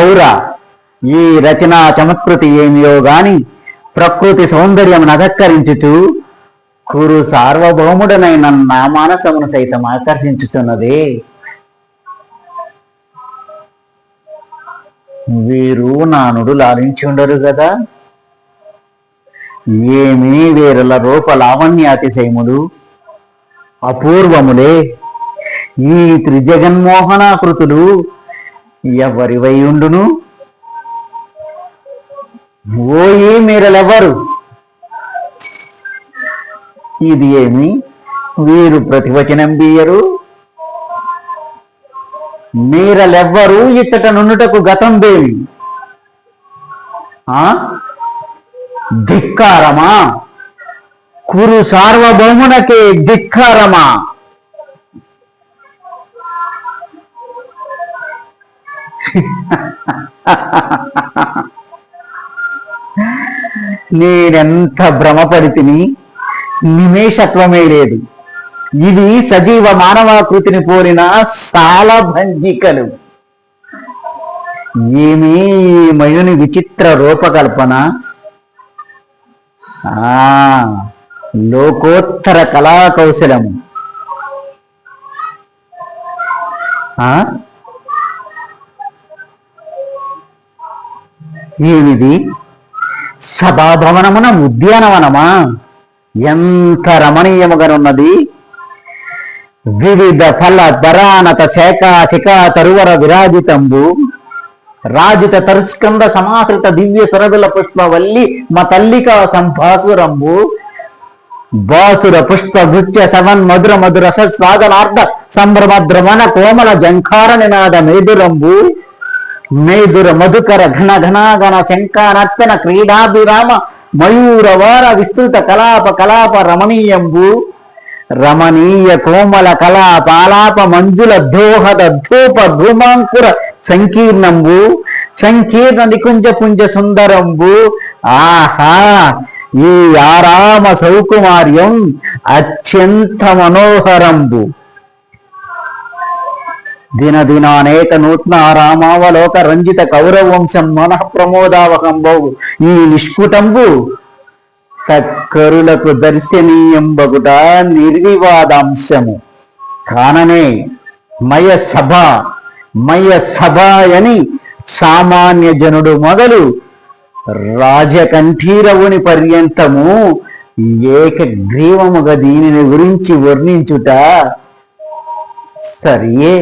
ఔరా ఈ రచనా చమత్కృతి ఏమియో గాని ప్రకృతి సౌందర్యం నధక్కరించుచు కురు సార్వభౌముడనైన నా మానసమును సైతం ఆకర్షించుతున్నదే. వీరు నా నుడు లాలించి ఉండరు కదా. ఏమీ వీరుల రూప లావణ్యాతిశయములు అపూర్వములే. ఈ త్రిజగన్మోహనాకృతులు ఎవరివై ఉండును? ఓయే మీరలెవ్వరు? ఇది ఏమి వీరు ప్రతివచనం బియ్యరు? మీరలెవ్వరు ఇచ్చట నుండుటకు గతం దేవి? ధిక్కారమా? కురు సార్వభౌమునకే ధిక్కారమా? నేనెంత భ్రమపడితిని, నిమేషత్వమే లేదు. ఇది సజీవ మానవాకృతిని పోలిన సాలభంజికలు. ఏమీ మయుని విచిత్ర రూపకల్పన! లోకోత్తర కళాకౌశలము. ఏమిది? సభాభవనమున ఉద్యానవనమా? ఎంత రమణీయముగానున్నది! వివిధ ఫల ధరానత శేఖా శిఖా తరువర విరాజితంబు రాజిత తరుస్కంద సమాహృత దివ్య సురదుల పుష్పవల్లి మతల్లికా సంభాసురంబు బాసుర పుష్ప గుచ్చ సవన్ మధుర మధుర సస్వాదనార్థ సంభ్రమద్రమణ కోమల జంఖార నినాద మేదురంబు మేదుర మధుకర ఘన ఘనాగణ శంఖానర్తన క్రీడాభిరామ మయూరవార విస్తృత కలాప కలాప రమణీయంబు రమణీయ కోమల కళాపాలాప మంజుల దోహద ధూప ధూమాంకుర సంకీర్ణంబు సంకీర్ణ నికుంజ పుంజ సుందరంబు. ఆహా! ఈ ఆరామ సౌకుమార్యం అత్యంత మనోహరంబు. దినదిన అనేక నూత్న రామావలోక రంజిత కౌరవంశం మనః ప్రమోదావకంబోగు ఈ నిష్కుటంబు తక్కరులకు దర్శనీయంబగుట నిర్వివాదాంశము కాననే మయ సభ అని సామాన్య జనుడు మొదలు రాజకంఠీరవుని పర్యంతము ఏకగ్రీవముగా దీనిని గురించి వర్ణించుట సరియే.